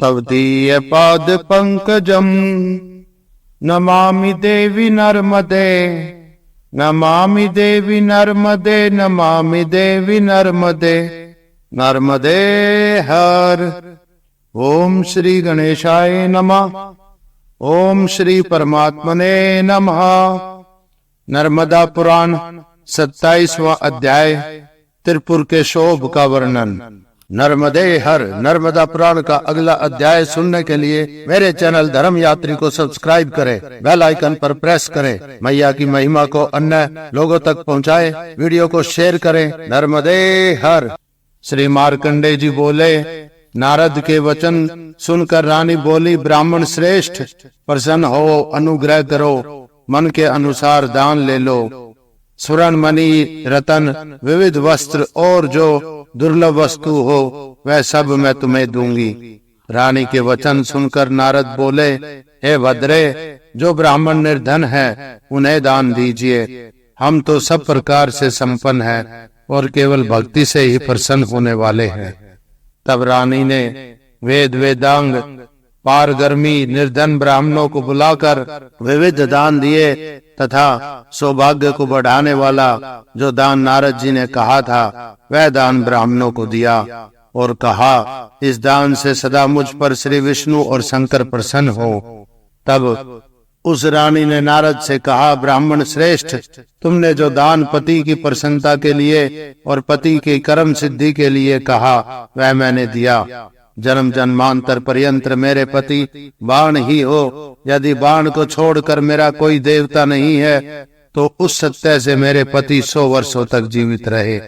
तव दीय पाद पंकजम नमामि देवी नर्मदे, नमामि देवी नर्मदे, नमामि देवी नर्मदे, नर्मदे हर। ओम श्री गणेशाय नमः। ओम श्री परमात्मने नमः। नर्मदा पुराण 27वां अध्याय त्रिपुर के शोभ का वर्णन। नर्मदे हर। नर्मदा पुराण का अगला अध्याय सुनने के लिए मेरे चैनल धर्म यात्री को सब्सक्राइब करें, बेल आइकन पर प्रेस करें। मैया की महिमा को अन्य लोगों तक पहुंचाएं, वीडियो को शेयर करें। नर्मदे हर। श्री मार्कंडे जी बोले, नारद के वचन सुनकर रानी बोली, ब्राह्मण श्रेष्ठ, प्रसन्न हो, अनुग्रह करो, मन के अनुसार दान ले लो। स्वर्ण मणि रतन विविध वस्त्र और जो दुर्लभ वस्तु हो वह सब मैं तुम्हें दूंगी। रानी के वचन सुनकर नारद बोले, हे भद्रे, जो ब्राह्मण निर्धन है उन्हें दान दीजिए। हम तो सब प्रकार से संपन्न हैं और केवल भक्ति से ही प्रसन्न होने वाले हैं। तब रानी ने वेद वेदांग पारगर्मी निर्धन ब्राह्मणों को बुलाकर विविध दान दिए तथा सौभाग्य को बढ़ाने वाला जो दान नारद जी ने कहा था वह दान ब्राह्मणों को दिया और कहा, इस दान से सदा मुझ पर श्री विष्णु और शंकर प्रसन्न हो। तब उस रानी ने नारद से कहा, ब्राह्मण श्रेष्ठ, तुमने जो दान पति की प्रसन्नता के लिए और पति की कर्म सिद्धि के लिए कहा वह मैंने दिया। जन्म जन्मांतर पर्यंत मेरे पति बाण ही हो। यदि बाण को छोड़कर मेरा कोई देवता नहीं है तो उस सत्य से मेरे पति 100 वर्षों तक जीवित रहे।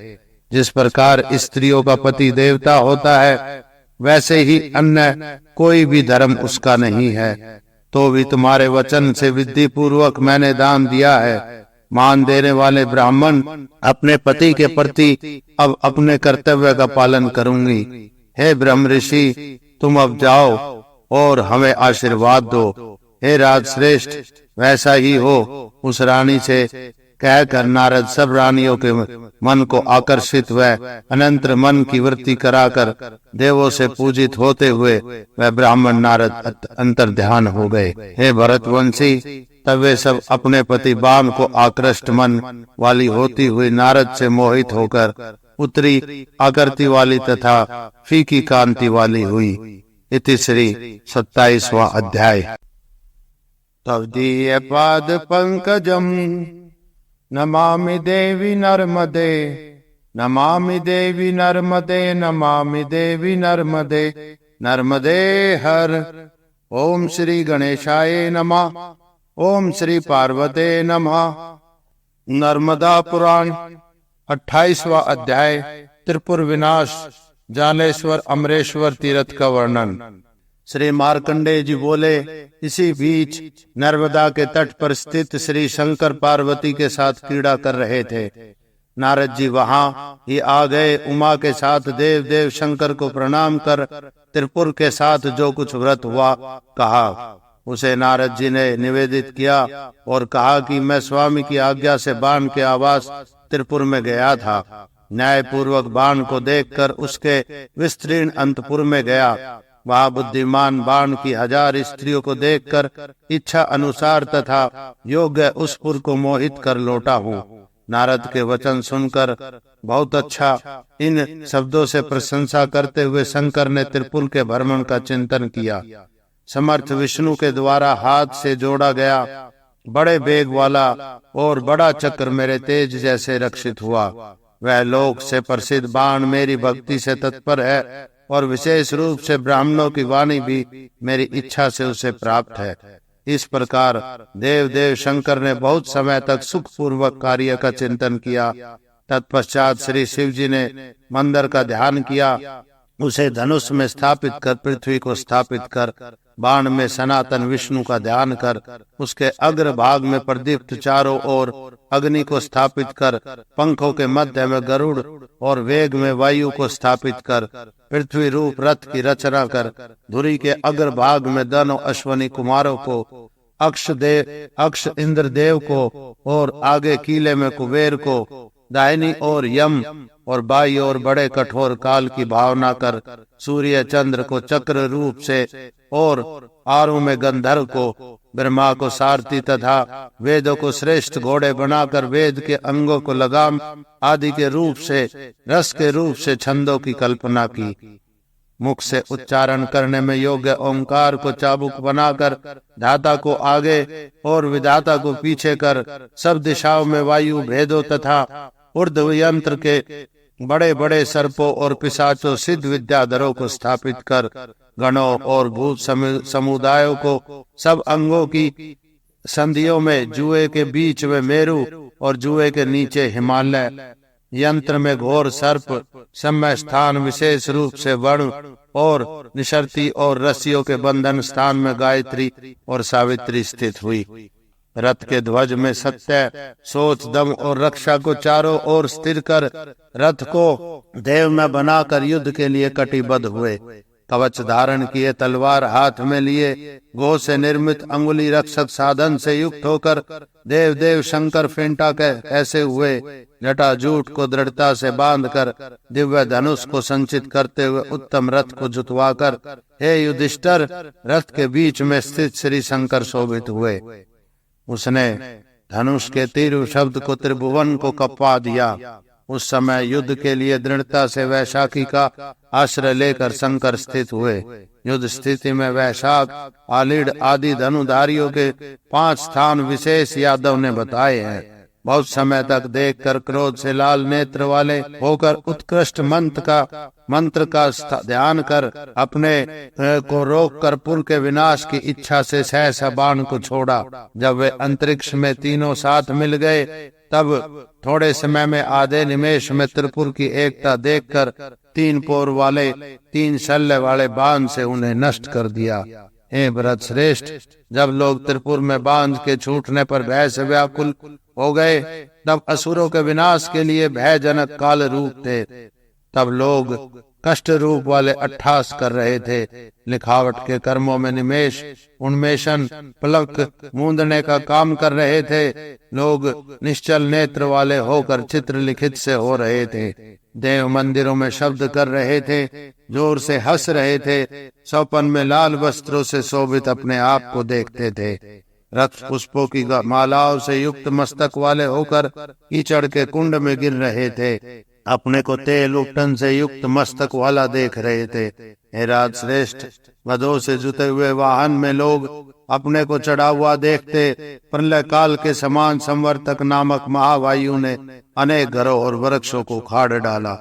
जिस प्रकार स्त्रियों का पति देवता होता है वैसे ही अन्य कोई भी धर्म उसका नहीं है। तो भी तुम्हारे वचन से विधि पूर्वक मैंने दान दिया है। मान देने वाले ब्राह्मण अपने पति के प्रति अब अपने कर्तव्य का पालन करूंगी। हे ब्रह्म ऋषि, तुम अब जाओ और हमें आशीर्वाद दो। हे राजश्रेष्ठ, वैसा ही हो। उस रानी से कहकर नारद सब रानियों के मन को आकर्षित व अनंत मन की वृत्ति कराकर देवों से पूजित होते हुए वह ब्राह्मण नारद अंतर ध्यान हो गए। हे भरतवंशी, तब वे सब अपने पति बाण को आकृष्ट मन वाली होती हुई नारद से मोहित होकर उत्तरी आकृति वाली तथा फीकी कांति वाली हुई। इति श्री 27वां अध्याय। तव दीय पाद पंकजम नमामि देवी नर्मदे, नमामि देवी नर्मदे, नमामि देवी नर्मदे, नर्मदे हर। ओम श्री गणेशाय नमः। ओम श्री पार्वते नमः। नर्मदा पुराण 28वां अध्याय त्रिपुर विनाश जालेश्वर अमरेश्वर तीर्थ का वर्णन। श्री मार्कंडे जी बोले, इसी बीच नर्मदा के तट पर स्थित श्री शंकर पार्वती के साथ क्रीड़ा कर रहे थे। नारद जी वहां ही आ गए। उमा के साथ देव देव शंकर को प्रणाम कर त्रिपुर के साथ जो कुछ व्रत हुआ कहा उसे नारद जी ने निवेदित किया और कहा कि मैं स्वामी की आज्ञा से बाण के आवास त्रिपुर में गया था। न्याय पूर्वक बाण को देखकर उसके विस्तीर्ण अंतपुर में गया। वहाँ बुद्धिमान बाण की 1000 स्त्रियों को देखकर इच्छा अनुसार तथा योग्य उस पुर को मोहित कर लौटा हूँ। नारद के वचन सुनकर बहुत अच्छा इन शब्दों से प्रशंसा करते हुए शंकर ने त्रिपुर के भ्रमण का चिंतन किया। समर्थ विष्णु के द्वारा हाथ से जोड़ा गया बड़े वेग वाला और बड़ा चक्र मेरे तेज जैसे रक्षित हुआ। वह लोक से प्रसिद्ध बाण मेरी भक्ति से तत्पर है और विशेष रूप से ब्राह्मणों की वाणी भी मेरी इच्छा से उसे प्राप्त है। इस प्रकार देव देव शंकर ने बहुत समय तक सुख पूर्वक कार्य का चिंतन किया। तत्पश्चात श्री शिव जी ने मंदिर का ध्यान किया। उसे धनुष में स्थापित कर पृथ्वी को स्थापित कर बाण में सनातन विष्णु का ध्यान कर उसके अग्र भाग में प्रदीप्त चारों ओर अग्नि को स्थापित कर पंखों के मध्य में गरुड़ और वेग में वायु को स्थापित कर पृथ्वी रूप रथ की रचना कर धुरी के अग्र भाग में दोनों अश्वनी कुमारों को अक्ष इंद्रदेव को और आगे कीले में कुबेर को दाहिनी ओर यम और बाई ओर बड़े कठोर काल की भावना कर सूर्य चंद्र को चक्र रूप से और आरु में गंधर्व को, ब्रह्मा को सारथी तथा वेदों को श्रेष्ठ घोड़े बनाकर वेद के अंगों को लगाम आदि के रूप से, रस के रूप से छंदों की कल्पना की। मुख से उच्चारण करने में योग्य ओंकार को चाबुक बनाकर धाता को आगे और विधाता को पीछे कर सब दिशाओं में वायु भेदों तथा ऊर्ध्व यंत्र के बड़े बड़े सर्पों और पिशाचों सिद्ध विद्याधरों को स्थापित कर गणों और भूत समुदायों को सब अंगों की संधियों में, जुए के बीच में मेरु और जुए के नीचे हिमालय, यंत्र में घोर सर्प, समय स्थान विशेष रूप से वर्ण और निशर्ती और रस्सियों के बंधन स्थान में गायत्री और सावित्री स्थित हुई। रथ के ध्वज में सत्य, सोच, दम और रक्षा को चारों ओर स्थिर कर रथ को देव में बनाकर युद्ध के लिए कटिबद्ध हुए। कवच धारण किए, तलवार हाथ में लिए, गो से निर्मित अंगुली रक्षक साधन से युक्त होकर देव देव शंकर फेंटा कैसे हुए। जटा जूट को दृढ़ता से बांधकर दिव्य धनुष को संचित करते हुए उत्तम रथ को जुतवाकर हे युधिष्ठिर रथ के बीच में स्थित श्री शंकर शोभित हुए। उसने धनुष के तीर शब्द को त्रिभुवन को कपा दिया। उस समय युद्ध के लिए दृढ़ता से वैशाखी का आश्रय लेकर शंकर स्थित हुए। युद्ध स्थिति में वैशाख, आलीढ़ आदि धनुधारियों के 5 स्थान विशेष यादव ने बताए हैं। बहुत समय तक देखकर क्रोध से लाल नेत्र वाले होकर उत्कृष्ट मंत्र का ध्यान कर अपने को रोक कर पुर के विनाश की इच्छा से सहसा बाण को छोड़ा। जब वे अंतरिक्ष में तीनों साथ मिल गए तब थोड़े समय में आधे निमेष में त्रिपुर की एकता देखकर 3 पोर वाले 3 शल्य वाले बाण से उन्हें नष्ट कर दिया। हे भरत श्रेष्ठ, जब लोग त्रिपुर में बांध के छूटने पर भय से व्याकुल हो गए तब असुरों के विनाश के लिए भयजनक काल रूप थे। तब लोग कष्ट रूप वाले अट्ठास कर रहे थे। लिखावट के कर्मों में निमेष, उन्मेषण, पलक मूंदने का काम कर रहे थे। लोग निश्चल नेत्र वाले होकर चित्र लिखित से हो रहे थे। देव मंदिरों में शब्द कर रहे थे, जोर से हंस रहे थे। सौपन में लाल वस्त्रों से शोभित अपने आप को देखते थे। रक्त पुष्पों की मालाओं से युक्त मस्तक वाले होकर कीचड़ के कुंड में गिर रहे थे। अपने को तेल उपटन से युक्त मस्तक वाला देख रहे थे। हे राज श्रेष्ठ, गधों से जुते हुए वाहन में लोग अपने को चढ़ा हुआ देखते। प्रलय काल के समान संवर्तक नामक महावायु ने अनेक घरों और वृक्षों को उखाड़ डाला।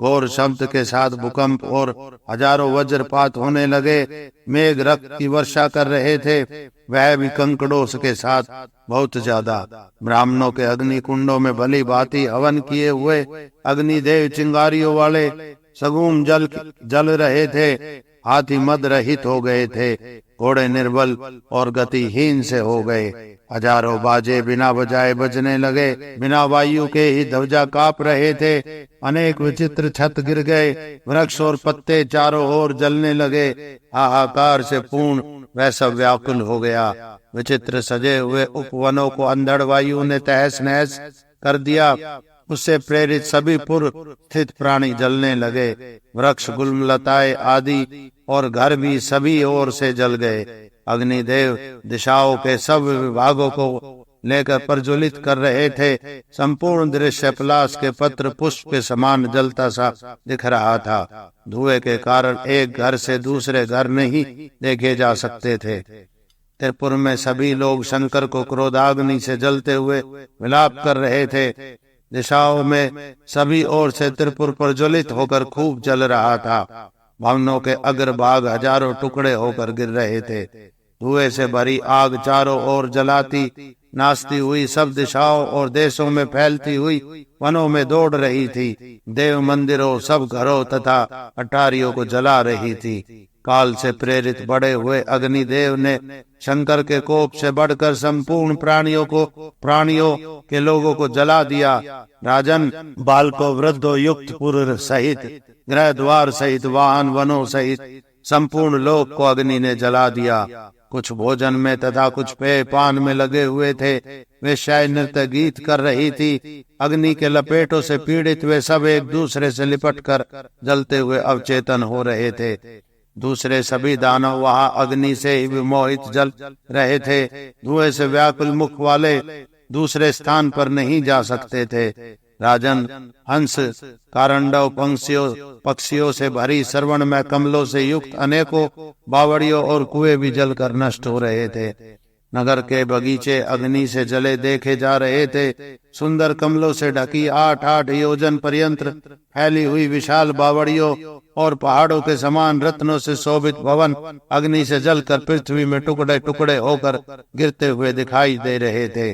घोर शब्द के साथ भूकंप और हजारों वज्रपात होने लगे। मेघ रक्त की वर्षा कर रहे थे, वह भी कंकड़ों के साथ बहुत ज्यादा। ब्राह्मणों के अग्नि कुंडों में भली भांति हवन किए हुए अग्निदेव चिंगारियों वाले सगुन जल रहे थे। हाथी मद रहित हो गए थे, घोड़े निर्बल और गतिहीन से हो गए। हजारों बाजे बिना बजाए बजने लगे। बिना वायु के ही ध्वजा कांप रहे थे। अनेक विचित्र छत गिर गए। वृक्ष और पत्ते चारों ओर जलने लगे। हाहाकार से पूर्ण वह सब व्याकुल हो गया। विचित्र सजे हुए उपवनों को अंधड़ वायु ने तहस नहस कर दिया। उससे प्रेरित सभी पुर स्थित प्राणी जलने लगे। वृक्ष, गुलमलताएं आदि और घर भी सभी ओर से जल गए। अग्निदेव दिशाओं के सब विभागों को लेकर प्रज्वलित कर रहे थे। संपूर्ण दृश्य पलाश के पत्र पुष्प के समान जलता सा दिख रहा था। धुएं के कारण एक घर से दूसरे घर नहीं देखे जा सकते थे। त्रिपुर में सभी लोग शंकर को क्रोधाग्नि से जलते हुए विलाप कर रहे थे। दिशाओं में सभी ओर से त्रिपुर प्रज्वलित होकर खूब जल रहा था। भवनों के अग्रभाग हजारों टुकड़े होकर गिर रहे थे। धुएं से भरी आग चारों ओर जलाती नाचती हुई सब दिशाओं और देशों में फैलती हुई वनों में दौड़ रही थी। देव मंदिरों, सब घरों तथा अटारियों को जला रही थी। काल से प्रेरित बड़े हुए अग्निदेव ने शंकर के कोप से बढ़कर संपूर्ण प्राणियों के लोगों को जला दिया। राजन, बालकों, वृद्धों युक्त पुर सहित, गृह द्वार सहित, वाहन वनों सहित संपूर्ण लोक को अग्नि ने जला दिया। कुछ भोजन में तथा कुछ पेय पान में लगे हुए थे। वे शायद नृत्य गीत कर रही थी। अग्नि के लपेटों से पीड़ित वे सब एक दूसरे से लिपट कर जलते हुए अवचेतन हो रहे थे। दूसरे सभी दानव वहां अग्नि से ही विमोहित जल रहे थे। धुएं से व्याकुल मुख वाले दूसरे स्थान पर नहीं जा सकते थे। राजन, हंस, कारंडव, पक्षियों से भरी श्रवण में कमलों से युक्त अनेकों बावड़ियों और कुएं भी जलकर नष्ट हो रहे थे। नगर के बगीचे अग्नि से जले देखे जा रहे थे। सुंदर कमलों से ढकी 8-8 योजन पर्यंत फैली हुई विशाल बावड़ियों और पहाड़ों के समान रत्नों से शोभित भवन अग्नि से जलकर पृथ्वी में टुकड़े टुकड़े होकर गिरते हुए दिखाई दे रहे थे।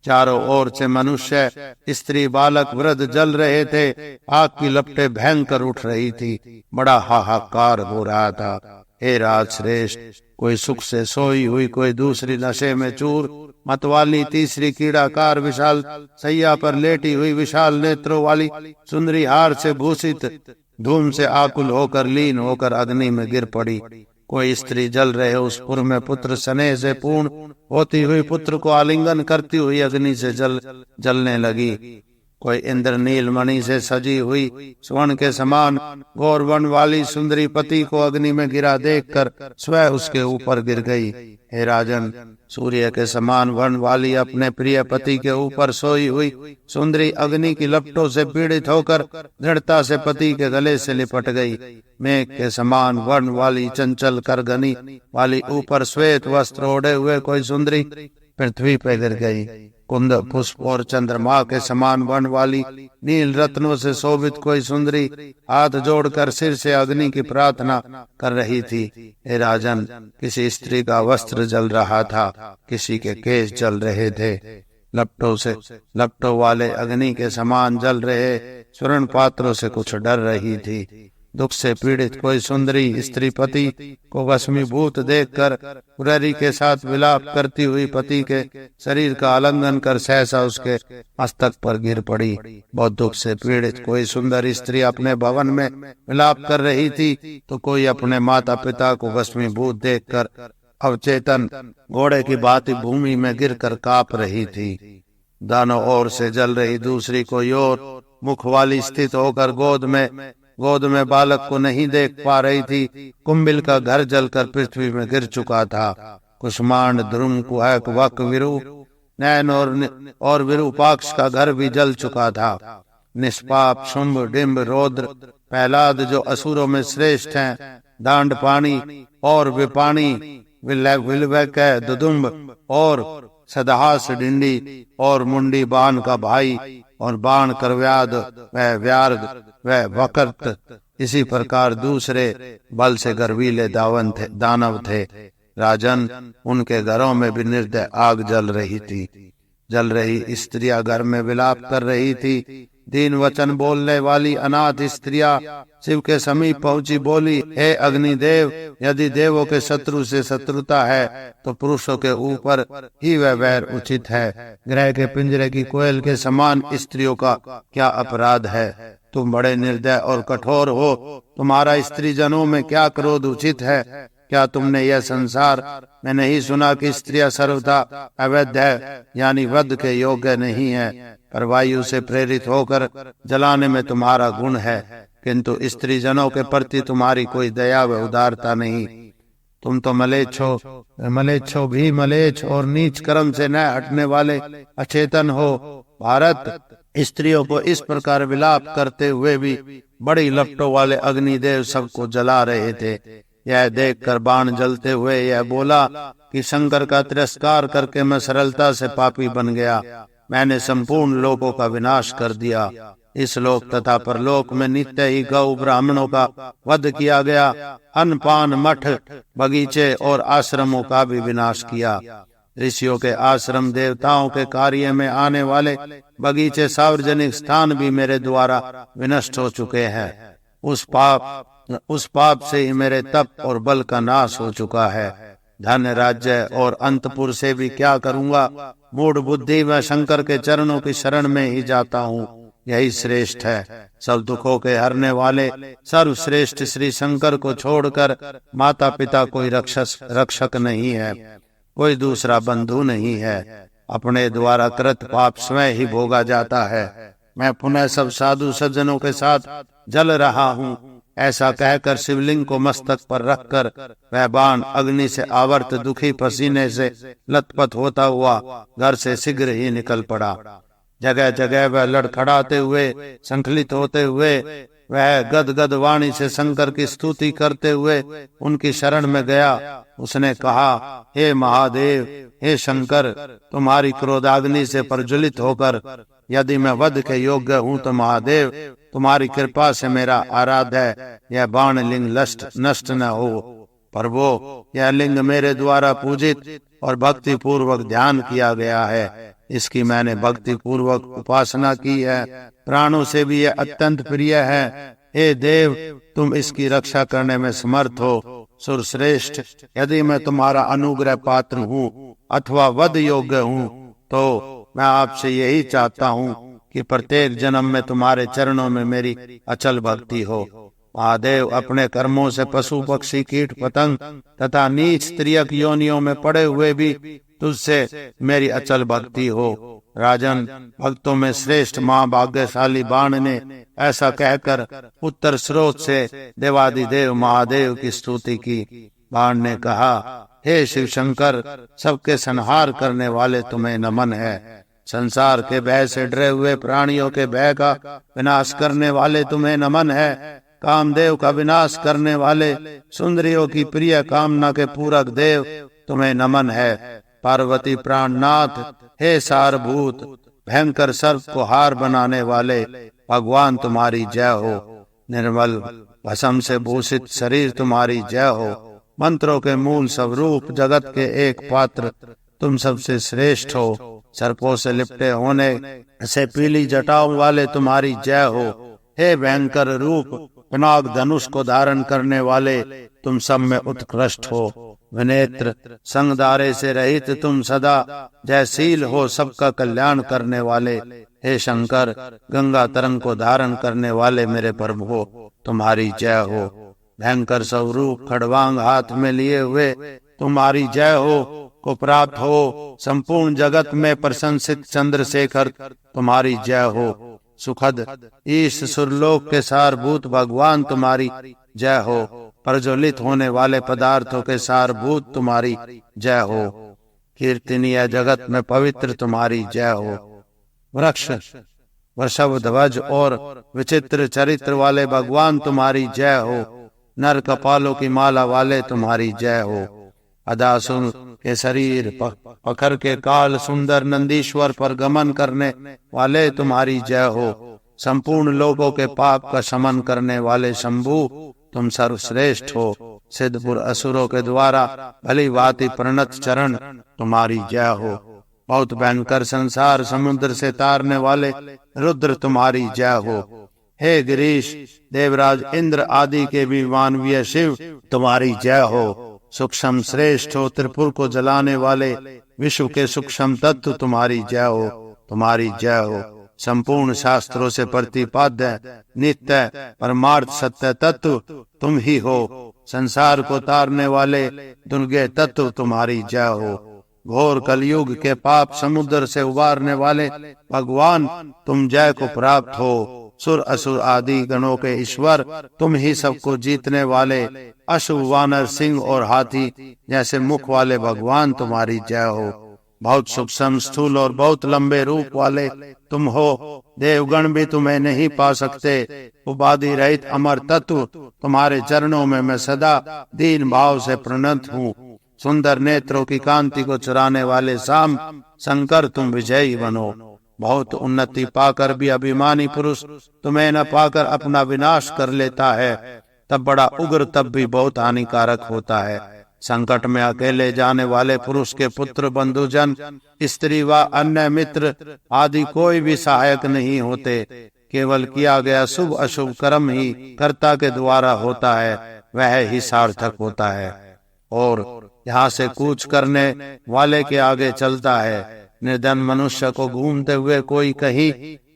चारों ओर से मनुष्य, स्त्री, बालक, वृद्ध जल रहे थे। आग की लपटें भयंकर उठ रही थी। बड़ा हाहाकार हो रहा था। हे राजश्रेष्ठ, कोई सुख से सोई हुई, कोई दूसरी नशे में चूर, मतवाली, तीसरी कीड़ाकार विशाल सैया पर लेटी हुई, विशाल नेत्रों वाली सुंदरी हार से भूषित धूम से आकुल होकर लीन होकर अग्नि में गिर पड़ी। कोई स्त्री जल रहे उस पुर में पुत्र स्नेह से पूर्ण होती हुई पुत्र को आलिंगन करती हुई अग्नि से जलने लगी। कोई इंद्रनील मणि से सजी हुई स्वर्ण के समान गौरवन वाली सुंदरी पति को अग्नि में गिरा देखकर स्वयं उसके ऊपर गिर गई। हे राजन, सूर्य के समान वर्ण वाली अपने प्रिय पति के ऊपर सोई हुई सुंदरी अग्नि की लपटों से पीड़ित होकर दृढ़ता से पति के गले से लिपट गई। मेघ के समान वर्ण वाली चंचल करगनी वाली ऊपर श्वेत वस्त्र ओढ़े हुए कोई सुंदरी पृथ्वी पर गिर गई। कुंद, पुष्प और चंद्रमा के समान वर्ण वाली नील रत्नों से शोभित कोई सुंदरी हाथ जोड़कर सिर से अग्नि की प्रार्थना कर रही थी। हे राजन, किसी स्त्री का वस्त्र जल रहा था, किसी के केश जल रहे थे। लपटों वाले अग्नि के समान जल रहे स्वर्ण पात्रों से कुछ डर रही थी। दुख से पीड़ित कोई सुंदरी स्त्री पति को भस्मीभूत देखकर मुरारी के साथ विलाप करती हुई पति के शरीर का आलिंगन कर सहसा उसके मस्तक पर गिर पड़ी। बहुत दुख से पीड़ित कोई सुंदर स्त्री अपने भवन में विलाप कर रही थी तो कोई अपने माता पिता को भस्मीभूत देखकर अवचेतन घोड़े की भांति भूमि में गिरकर कांप रही थी। दानों ओर से जल रही दूसरी कोई और मुख वाली स्थित होकर गोद में बालक को नहीं देख पा रही थी। कुंभिल का घर जलकर पृथ्वी में गिर चुका था। कुष्मांड, ध्रुम, कुहक, वक, विरु, नैन और विरूपाक्ष का घर भी जल चुका था। निष्पाप, शुंभ, डिम्ब, रौद्र, प्रहलाद जो असुरों में श्रेष्ठ हैं, दांड पाणी और विपाणी, विलवक, दुदुम्ब और सदहास, डिंडी और मुंडी बाण का भाई और बाण करव्याद व व्यार्ग व वकर्त, इसी प्रकार दूसरे बल से गर्वीले दानव थे। राजन, उनके घरों में भी निर्दय आग जल रही स्त्रियां घर में विलाप कर रही थी। दीन वचन बोलने वाली अनाथ स्त्रियां शिव के समीप पहुंची बोली, हे अग्निदेव, यदि देवों के शत्रु से शत्रुता है तो पुरुषों के ऊपर ही वह वैर उचित है। ग्रह के पिंजरे की कोयल के समान स्त्रियों का क्या अपराध है? तुम बड़े निर्दय और कठोर हो। तुम्हारा स्त्री जनों में क्या क्रोध उचित है? क्या तुमने यह संसार में नहीं सुना कि स्त्रियां सर्वथा अवैध है, यानी वध के योग्य नहीं है, पर वायु से प्रेरित होकर जलाने में तुम्हारा गुण है, किंतु स्त्री जनों के प्रति तुम्हारी कोई दया व उदारता नहीं। तुम तो मलेच्छो भी मलेच्छ और नीच कर्म से न हटने वाले अचेतन हो। भारत, स्त्रियों को इस प्रकार विलाप करते हुए भी बड़ी लपटों वाले अग्निदेव सबको जला रहे थे। यह देखकर बाण जलते हुए यह बोला कि शंकर का तिरस्कार करके मैं सरलता से पापी बन गया। मैंने संपूर्ण लोकों का विनाश कर दिया। इस लोक तथा परलोक में नित्य ही गौ ब्राह्मणों का वध किया गया। अन्न पान, मठ, बगीचे और आश्रमों का भी विनाश किया। ऋषियों के आश्रम, देवताओं के कार्य में आने वाले बगीचे, सार्वजनिक स्थान भी मेरे द्वारा विनष्ट हो चुके हैं। उस पाप से ही मेरे तप और बल का नाश हो चुका है। धन, राज्य और अंतपुर से भी क्या करूंगा? मूढ़ बुद्धि में शंकर के चरणों की शरण में ही जाता हूँ। यही श्रेष्ठ है। सब दुखों के हरने वाले सर्वश्रेष्ठ श्री शंकर को छोड़कर माता पिता कोई रक्षक नहीं है, कोई दूसरा बंधु नहीं है। अपने द्वारा कृत पाप स्वयं ही भोगा जाता है। मैं पुनः सब साधु सज्जनों के साथ जल रहा हूँ। ऐसा कहकर शिवलिंग को मस्तक पर रखकर वह बाण अग्नि से आवर्त दुखी पसीने से लथपथ होता हुआ घर से शीघ्र ही निकल पड़ा। जगह जगह वह लड़खड़ाते हुए, संकलित होते हुए, वह गदगद वाणी से शंकर की स्तुति करते हुए उनकी शरण में गया। उसने कहा, हे महादेव, हे शंकर, तुम्हारी क्रोधाग्नि से प्रज्वलित होकर यदि मैं वध के योग्य हूँ तो महादेव तुम्हारी कृपा से मेरा आराध्य यह बाण लिंग नष्ट न हो। प्रभो, यह लिंग मेरे द्वारा पूजित और भक्ति पूर्वक ध्यान किया गया है। इसकी मैंने भक्ति पूर्वक उपासना की है। प्राणों से भी यह अत्यंत प्रिय है। हे देव, तुम इसकी रक्षा करने में समर्थ हो। सुरश्रेष्ठ, यदि मैं तुम्हारा अनुग्रह पात्र हूँ अथवा वध योग्य हूँ तो मैं आपसे यही चाहता हूँ कि प्रत्येक जन्म में तुम्हारे चरणों में मेरी अचल भक्ति हो। महादेव, अपने कर्मों से पशु पक्षी कीट पतंग तथा नीच स्त्रियक योनियों में पड़े हुए भी तुझसे मेरी अचल भक्ति हो। राजन, भक्तों में श्रेष्ठ माँ भाग्यशाली बाण ने ऐसा कहकर उत्तर स्रोत से देवादिदेव महादेव की स्तुति की। बाण ने कहा, हे शिव शंकर, सबके संहार करने वाले तुम्हें नमन है। संसार के भय से डरे हुए प्राणियों के भय का विनाश करने वाले तुम्हें नमन है। कामदेव का विनाश करने वाले, सुंदरियों की प्रिय कामना के पूरक देव तुम्हें नमन है। पार्वती प्राणनाथ, हे सारभूत, भयंकर सर्प को हार बनाने वाले भगवान तुम्हारी जय हो। निर्मल भस्म से भूषित शरीर तुम्हारी जय हो। मंत्रों के मूल स्वरूप जगत के एक पात्र तुम सबसे श्रेष्ठ हो। सर्पों से लिपटे होने से पीली जटाओं वाले तुम्हारी जय हो। हे भयंकर रूप, पिनाक धनुष को धारण करने वाले तुम सब में उत्कृष्ट हो। विनेत्र, संगदारे से रहित तुम सदा जयशील हो, सबका कल्याण करने वाले। हे शंकर, गंगा तरंग को धारण करने वाले मेरे प्रभु तुम्हारी जय हो। भयंकर स्वरूप खड़वांग हाथ में लिए हुए तुम्हारी जय हो को प्राप्त हो। संपूर्ण जगत में प्रशंसित चंद्रशेखर तुम्हारी जय हो। सुखद ईश सुरलोक के सारभूत भगवान तुम्हारी जय हो। प्रज्वलित होने वाले पदार्थों के सारभूत तुम्हारी जय हो। कीर्तनीय जगत में पवित्र तुम्हारी जय हो। वृक्ष, वृषभ ध्वज और विचित्र चरित्र वाले भगवान तुम्हारी जय हो। नर कपालों की माला वाले तुम्हारी जय हो। अदासुर के शरीर पकड़ के काल सुंदर नंदीश्वर पर गमन करने वाले तुम्हारी जय हो। संपूर्ण लोगों के पाप का शमन करने वाले शंभु तुम सर्वश्रेष्ठ हो। सिद्धपुर असुरों के द्वारा भली भांति प्रणत चरण तुम्हारी जय हो। बहुत भयंकर संसार समुद्र से तारने वाले रुद्र तुम्हारी जय हो। हे गिरीश, देवराज इंद्र आदि के भी मानवीय शिव तुम्हारी जय हो। सूक्ष्म श्रेष्ठ हो, त्रिपुर को जलाने वाले विश्व के सूक्ष्म तत्व तुम्हारी जय हो। तुम्हारी जय हो। संपूर्ण शास्त्रों से प्रतिपाद्य नित्य परमार्थ सत्य तत्व तुम ही हो। संसार को तारने वाले दुर्गे तत्व तुम्हारी जय हो। घोर कलयुग के पाप समुद्र से उबारने वाले भगवान तुम जय को प्राप्त हो। सुर असुर आदि गणों के ईश्वर तुम ही सबको जीतने वाले अशुभ वानर सिंह और हाथी जैसे मुख वाले भगवान तुम्हारी जय हो। बहुत सूक्ष्म स्थूल और बहुत लंबे रूप वाले तुम हो। देवगण भी तुम्हें नहीं पा सकते। उपाधि रहित अमर तत्व तुम्हारे चरणों में मैं सदा दीन भाव से प्रणत हूँ। सुंदर नेत्रों की कांति को चुराने वाले शाम शंकर तुम विजयी बनो। बहुत उन्नति पाकर भी अभिमानी पुरुष तुम्हें न पाकर अपना विनाश कर लेता है, तब बड़ा उग्र तब भी बहुत हानिकारक होता है। संकट में अकेले जाने वाले पुरुष के पुत्र बंधुजन स्त्री व अन्य मित्र आदि कोई भी सहायक नहीं होते। केवल किया गया शुभ अशुभ कर्म ही कर्ता के द्वारा होता है, वह ही सार्थक होता है और यहाँ से कूच करने वाले के आगे चलता है। निर्धन मनुष्य को घूमते हुए कोई कहीं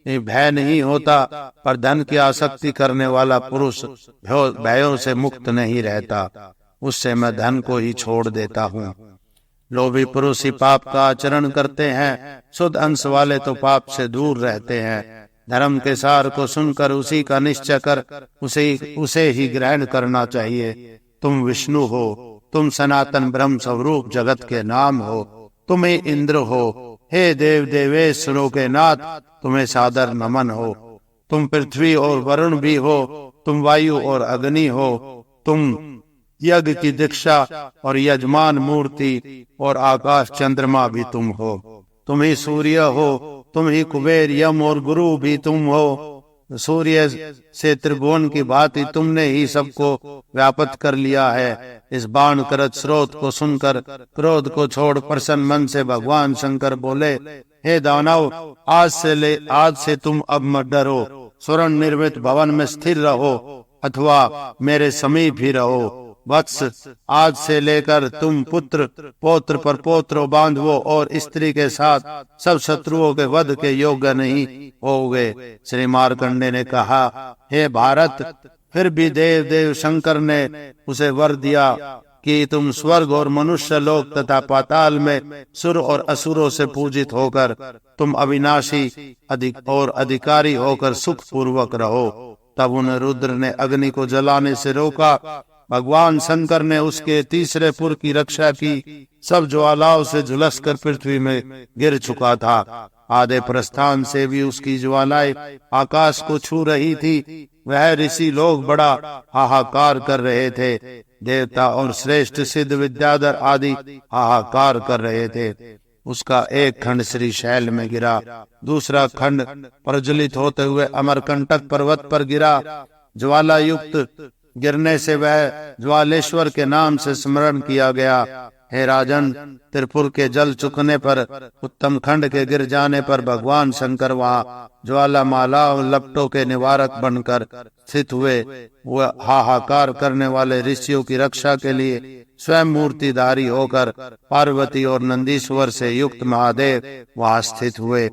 भय नहीं होता, पर धन की आसक्ति करने वाला पुरुष भयों से मुक्त नहीं रहता। उससे मैं धन को ही छोड़ देता हूँ। लोभी पुरुष ही पाप का आचरण करते हैं, शुद्ध अंश वाले तो पाप से दूर रहते हैं। धर्म के सार को सुनकर उसी का निश्चय कर उसे ही ग्रहण करना चाहिए। तुम विष्णु हो, तुम सनातन ब्रह्म स्वरूप जगत के नाम हो, तुम ही इंद्र हो। हे देव देवेश्वरों के नाथ, तुम्हें सादर नमन हो। तुम पृथ्वी और वरुण भी हो, तुम वायु और अग्नि हो, तुम यज्ञ की दीक्षा और यजमान मूर्ति और आकाश चंद्रमा भी तुम हो। तुम ही सूर्य हो, तुम ही कुबेर यम और गुरु भी तुम हो। सूर्य से त्रिभुवन की भांति तुमने ही सबको व्यापक कर लिया है। इस बाण करत स्रोत को सुनकर क्रोध को छोड़ प्रसन्न मन से भगवान शंकर बोले, हे दानव, आज से तुम अब मत डरो। स्वर्ण निर्मित भवन में स्थिर रहो अथवा मेरे समीप ही रहो। वत्स, आज से लेकर तुम पुत्र पौत्र पर पौत्रों बांधवो और स्त्री के साथ सब शत्रुओं के वध के योग्य नहीं होगे। श्री मार्कंडे ने कहा, हे भारत, फिर भी देव शंकर ने उसे वर दिया कि तुम स्वर्ग और मनुष्य लोक तथा पाताल में सुर और असुरों से पूजित होकर तुम अविनाशी और अधिकारी होकर सुख पूर्वक रहो। तब उन्हें रुद्र ने अग्नि को जलाने से रोका। भगवान शंकर ने उसके तीसरे पुर की रक्षा की। सब ज्वालाओं से झुलसकर पृथ्वी में गिर चुका था। आधे प्रस्थान से भी उसकी ज्वालाएं आकाश को छू रही थी। वह ऋषि लोग बड़ा हाहाकार कर रहे थे। देवता और श्रेष्ठ सिद्ध विद्याधर आदि हाहाकार कर रहे थे। उसका एक खंड श्री शैल में गिरा, दूसरा खंड प्रज्वलित होते हुए अमरकंटक पर्वत पर गिरा। ज्वाला युक्त गिरने से वह ज्वालेश्वर के नाम से स्मरण किया गया। हे राजन, त्रिपुर के जल चुकने पर, उत्तम खंड के गिर जाने पर भगवान शंकर वहाँ ज्वाला माला और लपटों के निवारक बनकर स्थित हुए। वह हाहाकार करने वाले ऋषियों की रक्षा के लिए स्वयं मूर्तिधारी होकर पार्वती और नंदीश्वर से युक्त महादेव वहाँ स्थित हुए।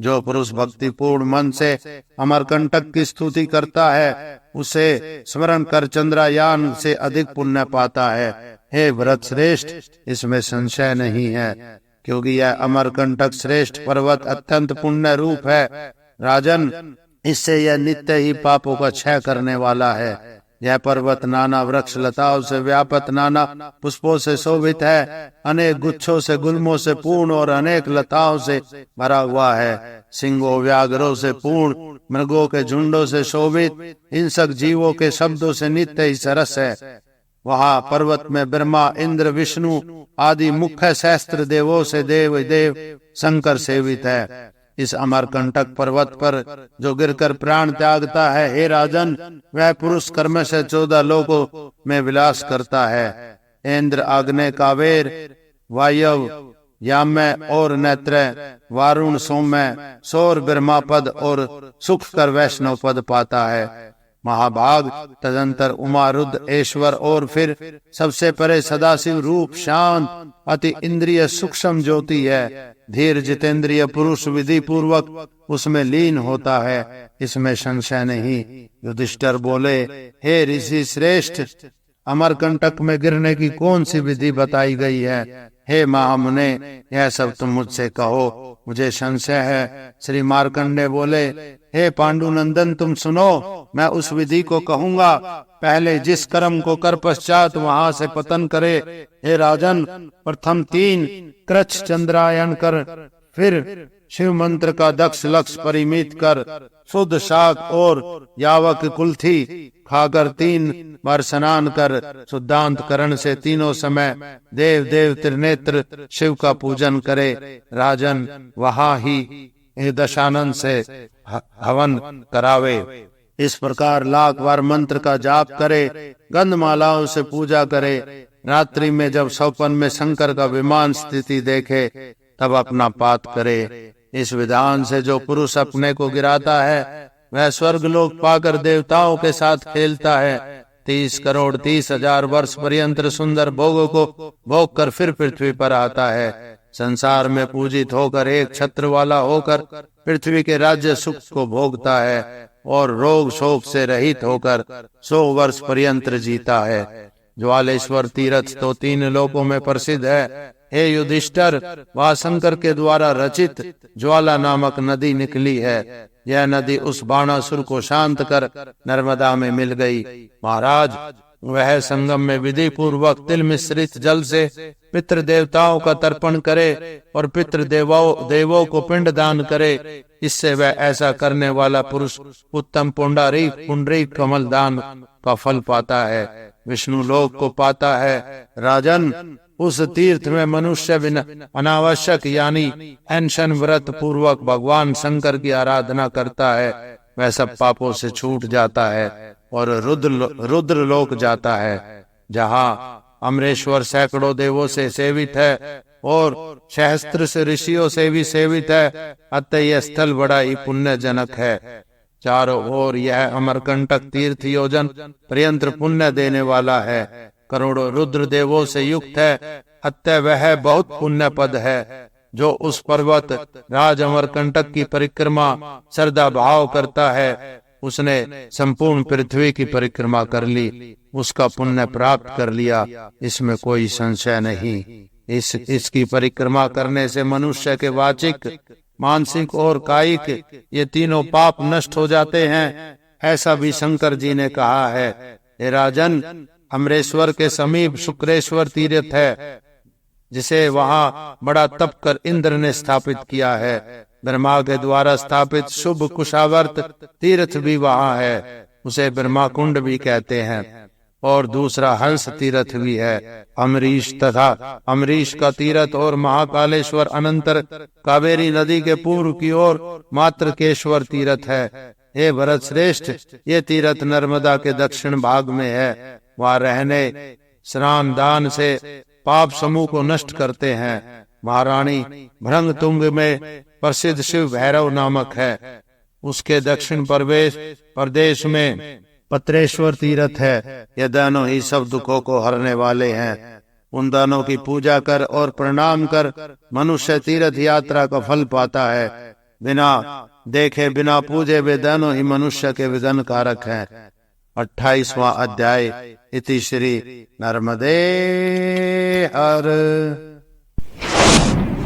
जो पुरुष भक्तिपूर्ण मन से अमरकंटक की स्तुति करता है, उसे स्मरण कर चंद्रयान से अधिक पुण्य पाता है। हे व्रत श्रेष्ठ, इसमें संशय नहीं है, क्योंकि यह अमरकंटक श्रेष्ठ पर्वत अत्यंत पुण्य रूप है। राजन, इससे यह नित्य ही पापों का क्षय करने वाला है। यह पर्वत नाना वृक्ष लताओं से व्यापक, नाना पुष्पों से शोभित है, अनेक गुच्छों से गुल्मों से पूर्ण और अनेक लताओं से भरा हुआ है। सिंहों व्याघ्रों से पूर्ण, मृगों के झुंडों से शोभित, हिंसक जीवों के शब्दों से नित्य ही सरस है। वहाँ पर्वत में ब्रह्मा, इंद्र, विष्णु आदि मुख्य सहस्त्र देवों से देव शंकर सेवित है। इस अमरकंटक पर्वत पर जो गिरकर प्राण त्यागता है, हे राजन, वह पुरुष कर्म से 14 लोकों में विलास करता है। इंद्र, आग्नेय, कावेर, वायव, याम्य और नेत्र, वारुण, सौम्य, सौर, ब्रह्मा पद और सुख कर वैष्णव पद पाता है। महाभाग, तदंतर उमा, रुद्र, ईश्वर और फिर सबसे परे सदाशिव रूप शांत अति इंद्रिय सूक्ष्म ज्योति है। धीर जितेंद्रिय पुरुष विधि पूर्वक उसमें लीन होता है, इसमें संशय नहीं। युधिष्ठिर बोले, हे ऋषि श्रेष्ठ, अमरकंटक में गिरने की कौन सी विधि बताई गई है? हे महामुने, यह सब तुम मुझसे कहो, मुझे संशय है। श्री मार्कंडे बोले, हे पांडुनंदन, तुम सुनो, मैं उस विधि को कहूंगा। पहले जिस कर्म को कर पश्चात वहां से पतन करे। हे राजन, प्रथम 3 कृच्छ चंद्रायन कर, फिर शिव मंत्र का दक्ष लक्ष्य परिमित कर, शुद्ध शाक और यावक कुल्थी खाकर 3 बार स्नान कर, शुद्धांत करण से तीनों समय देव त्रिनेत्र शिव का पूजन करे। राजन, वहाँ ही दशानन से हवन करावे। इस प्रकार लाख बार मंत्र का जाप करे, गंधमालाओं से पूजा करे। रात्रि में जब सौपन में शंकर का विमान स्थिति देखे, तब अपना पात करे। इस विधान से जो पुरुष अपने को गिराता है, वह स्वर्ग लोक पाकर देवताओं के साथ खेलता है। 30 करोड़ 30 हजार वर्ष पर्यंत सुंदर भोगों को भोग कर फिर पृथ्वी पर आता है। संसार में पूजित होकर एक छत्र वाला होकर पृथ्वी के राज्य सुख को भोगता है और रोग शोक से रहित होकर 100 वर्ष पर्यंत जीता है। ज्वालेश्वर तीर्थ तो 3 लोकों में प्रसिद्ध है। हे युधिष्ठिर, वह शंकर के द्वारा रचित ज्वाला नामक नदी निकली है। यह नदी उस बाणासुर को शांत कर नर्मदा में मिल गई। महाराज, वह संगम में विधि पूर्वक तिल मिश्रित जल से पितृ देवताओं का तर्पण करे और पितृ देवों को पिंड दान करे। इससे वह ऐसा करने वाला पुरुष उत्तम पुंडरीक कमल दान का फल पाता है, विष्णु लोक को पाता है। राजन, उस तीर्थ में मनुष्य बिना अनावश्यक यानी अनशन व्रत पूर्वक भगवान शंकर की आराधना करता है, वह सब पापों से छूट जाता है और रुद्र लोक जाता है, जहाँ अमरेश्वर सैकड़ों देवों से सेवित है और सहस्त्र से ऋषियों से भी सेवित है। अतः यह स्थल बड़ा ही पुण्यजनक है। चारों ओर यह अमरकंटक तीर्थ योजन पर्यंत पुण्य देने वाला है। करोड़ों रुद्र देवों से युक्त है। अतः वह बहुत पुण्य पद है। जो उस पर्वत राज अमरकंटक की परिक्रमा श्रद्धा भाव करता है, उसने संपूर्ण पृथ्वी की परिक्रमा कर ली, उसका पुण्य प्राप्त कर लिया, इसमें कोई संशय नहीं। इसकी परिक्रमा करने से मनुष्य के वाचिक, मानसिक और कायिक ये तीनों पाप नष्ट हो जाते हैं, ऐसा भी शंकर जी ने कहा है। हे राजन, अमरेश्वर के समीप शुक्रेश्वर तीर्थ है, जिसे वहां बड़ा तप कर इंद्र ने स्थापित किया है। ब्रह्मा के द्वारा स्थापित शुभ कुशावर्त तीर्थ भी वहां है, उसे ब्रह्मा कुंड भी कहते हैं। और दूसरा हंस तीर्थ भी है। अमरीश का तीर्थ और महाकालेश्वर अनंतर कावेरी नदी के पूर्व की ओर मातृकेश्वर तीर्थ है। हे भरत श्रेष्ठ, ये तीर्थ नर्मदा के दक्षिण भाग में है। वहाँ रहने स्नान दान से पाप समूह को नष्ट करते हैं। महारानी भृंग तुंग में प्रसिद्ध शिव भैरव नामक है। उसके दक्षिण प्रदेश में पत्रेश्वर तीर्थ है। ये दोनों ही सब दुखों को हरने वाले हैं। उन दोनों की पूजा कर और प्रणाम कर मनुष्य तीर्थ यात्रा का फल पाता है। बिना देखे बिना पूजे वे दोनों ही मनुष्य के विघ्न कारक हैं। 28वां अध्याय। इति श्री नर्मदे हर।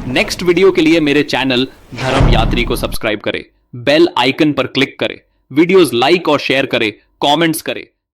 नेक्स्ट वीडियो के लिए मेरे चैनल धर्म यात्री को सब्सक्राइब करें, बेल आइकन पर क्लिक करें, वीडियोस लाइक और शेयर करें, कमेंट्स करें।